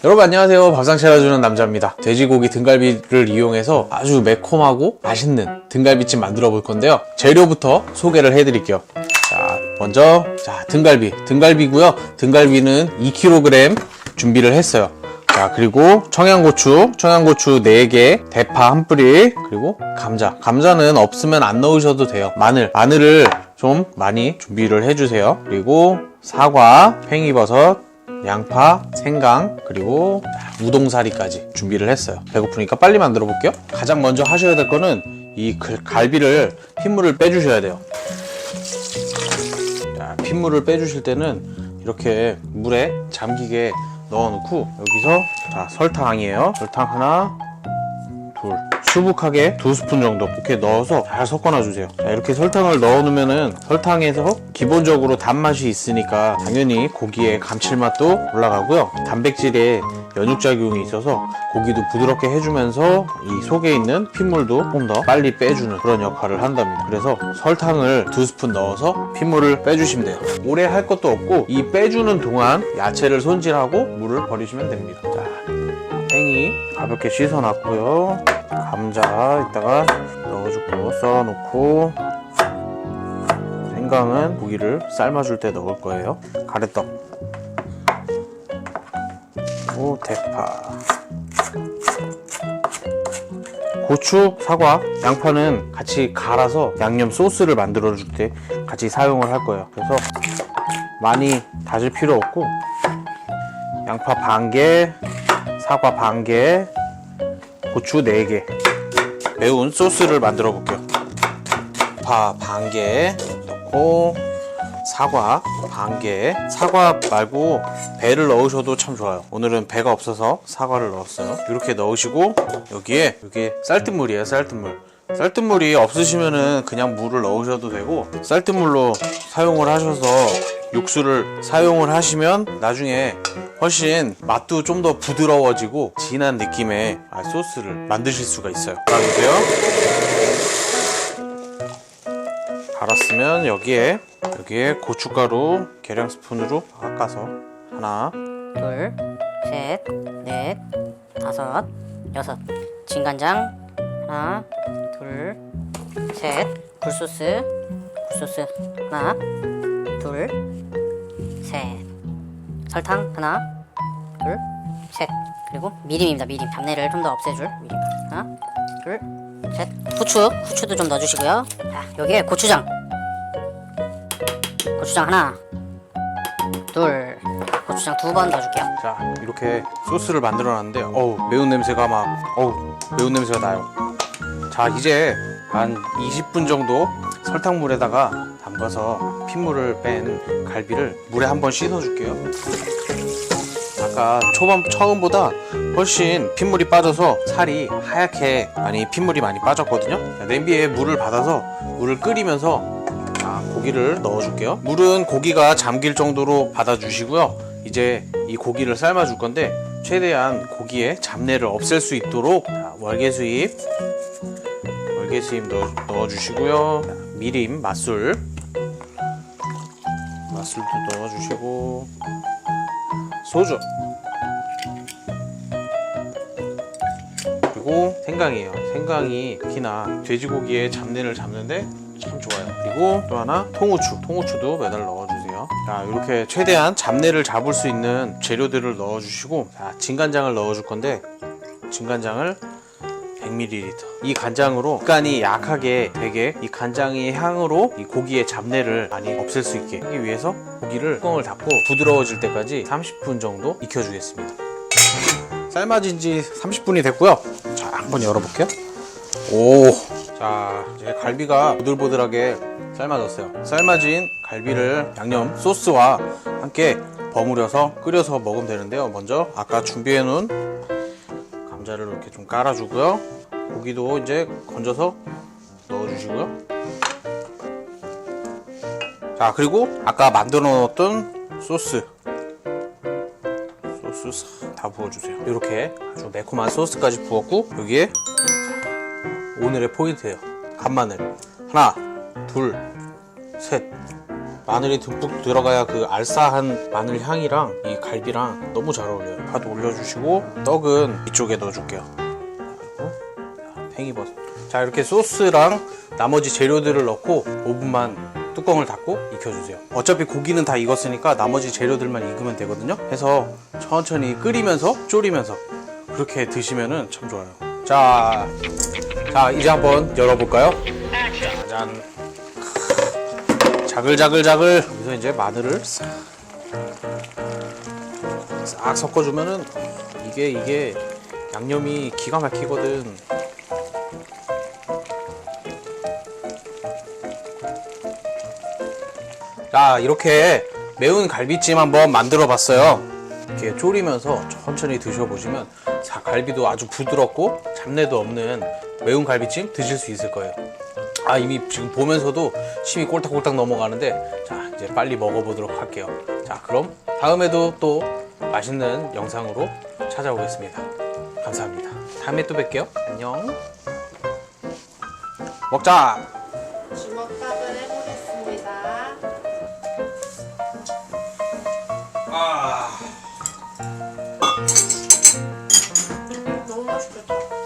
여러분 안녕하세요. 밥상 차려주는 남자입니다. 돼지고기 등갈비를 이용해서 아주 매콤하고 맛있는 등갈비찜 만들어 볼 건데요. 재료부터 소개를 해 드릴게요. 자, 먼저 등갈비고요. 등갈비는 2kg 준비를 했어요. 자, 그리고 청양고추 4개, 대파 1뿌리, 그리고 감자는 없으면 안 넣으셔도 돼요. 마늘을 좀 많이 준비를 해주세요. 그리고 사과, 팽이버섯, 양파, 생강, 그리고 우동사리까지 준비를 했어요. 배고프니까 빨리 만들어 볼게요. 가장 먼저 하셔야 될 거는 이 갈비를 핏물을 빼주셔야 돼요. 자, 핏물을 빼주실 때는 이렇게 물에 잠기게 넣어놓고, 여기서 자, 설탕이에요. 설탕 하나, 둘, 수북하게 2스푼 정도 이렇게 넣어서 잘 섞어놔 주세요. 자, 이렇게 설탕을 넣어 놓으면은 설탕에서 기본적으로 단맛이 있으니까 당연히 고기의 감칠맛도 올라가고요. 단백질에 연육작용이 있어서 고기도 부드럽게 해주면서 이 속에 있는 핏물도 조금 더 빨리 빼주는 그런 역할을 한답니다. 그래서 설탕을 2스푼 넣어서 핏물을 빼주시면 돼요. 오래 할 것도 없고, 이 빼주는 동안 야채를 손질하고 물을 버리시면 됩니다. 자, 팽이 가볍게 씻어놨고요. 감자 이따가 넣어주고 썰어놓고, 생강은 고기를 삶아줄 때 넣을 거예요. 가래떡, 그리고 대파, 고추, 사과, 양파는 같이 갈아서 양념 소스를 만들어 줄 때 같이 사용을 할 거예요. 그래서 많이 다질 필요 없고, 양파 반개, 사과 반개, 고추 4개, 매운 소스를 만들어 볼게요. 양파 반개 넣고, 사과 반개. 사과 말고 배를 넣으셔도 참 좋아요. 오늘은 배가 없어서 사과를 넣었어요. 이렇게 넣으시고, 여기에 쌀뜨물이에요. 쌀뜨물이 없으시면은 그냥 물을 넣으셔도 되고, 쌀뜨물로 사용을 하셔서 육수를 사용을 하시면 나중에 훨씬 맛도 좀 더 부드러워지고 진한 느낌의 소스를 만드실 수가 있어요. 갈아주세요. 갈았으면 여기에 고춧가루 계량 스푼으로 깎아서 하나, 둘, 셋, 넷, 다섯, 여섯. 진간장 하나, 둘, 셋. 굴소스 하나, 둘, 셋. 설탕 하나, 둘, 셋. 그리고 미림입니다. 미림. 잡내를 좀 더 없애줄 미림. 하나, 둘, 셋. 후추도 좀 넣어주시고요. 자, 여기에 고추장 하나, 둘. 고추장 2번 넣어줄게요. 자, 이렇게 소스를 만들어 놨는데 매운 냄새가 나요. 자, 이제 한 20분 정도 설탕물에다가 담가서 핏물을 뺀 갈비를 물에 한번 씻어 줄게요. 아까 처음보다 훨씬 핏물이 빠져서 살이 하얗게 핏물이 많이 빠졌거든요. 자, 냄비에 물을 받아서 물을 끓이면서 고기를 넣어 줄게요. 물은 고기가 잠길 정도로 받아 주시고요. 이제 이 고기를 삶아 줄 건데, 최대한 고기에 잡내를 없앨 수 있도록 월계수잎 넣어 주시고요. 미림, 맛술도 넣어 주시고, 소주, 그리고 생강이에요. 생강이 특히나 돼지고기의 잡내를 잡는데 참 좋아요. 그리고 또 하나 통후추도 매달 넣어주세요. 자, 이렇게 최대한 잡내를 잡을 수 있는 재료들을 넣어주시고, 자, 진간장을 넣어줄 건데, 진간장을 100ml. 이 간장으로 간이 약하게 되게 이 간장의 향으로 이 고기의 잡내를 많이 없앨 수 있게 하기 위해서 고기를 뚜껑을 닫고 부드러워질 때까지 30분 정도 익혀주겠습니다. 삶아진 지 30분이 됐고요. 자, 한번 열어볼게요. 자, 이제 갈비가 보들보들하게 삶아졌어요. 삶아진 갈비를 양념 소스와 함께 버무려서 끓여서 먹으면 되는데요. 먼저 아까 준비해 놓은 감자를 이렇게 좀 깔아주고요. 고기도 이제 건져서 넣어주시고요. 자, 그리고 아까 만들어 놓았던 소스 다 부어주세요. 이렇게 아주 매콤한 소스까지 부었고, 여기에 오늘의 포인트예요. 간마늘 하나, 둘, 셋. 마늘이 듬뿍 들어가야 그 알싸한 마늘 향이랑 이 갈비랑 너무 잘 어울려요. 파도 올려주시고 떡은 이쪽에 넣어줄게요. 그리고 팽이버섯. 자, 이렇게 소스랑 나머지 재료들을 넣고 5분만 뚜껑을 닫고 익혀주세요. 어차피 고기는 다 익었으니까 나머지 재료들만 익으면 되거든요. 해서 천천히 끓이면서 졸이면서 그렇게 드시면은 참 좋아요. 자, 이제 한번 열어볼까요? 짜잔. 자글자글자글. 여기서 이제 마늘을 싹 섞어주면은 이게 양념이 기가 막히거든. 자, 이렇게 매운 갈비찜 한번 만들어 봤어요. 이렇게 졸이면서 천천히 드셔보시면 갈비도 아주 부드럽고 잡내도 없는 매운 갈비찜 드실 수 있을 거예요. 아, 이미 지금 보면서도 침이 꼴딱꼴딱 넘어가는데, 자, 이제 빨리 먹어보도록 할게요. 자, 그럼 다음에도 또 맛있는 영상으로 찾아오겠습니다. 감사합니다. 다음에 또 뵐게요. 안녕. 먹자. 주먹밥을 해보겠습니다. 아. 너무 맛있겠다.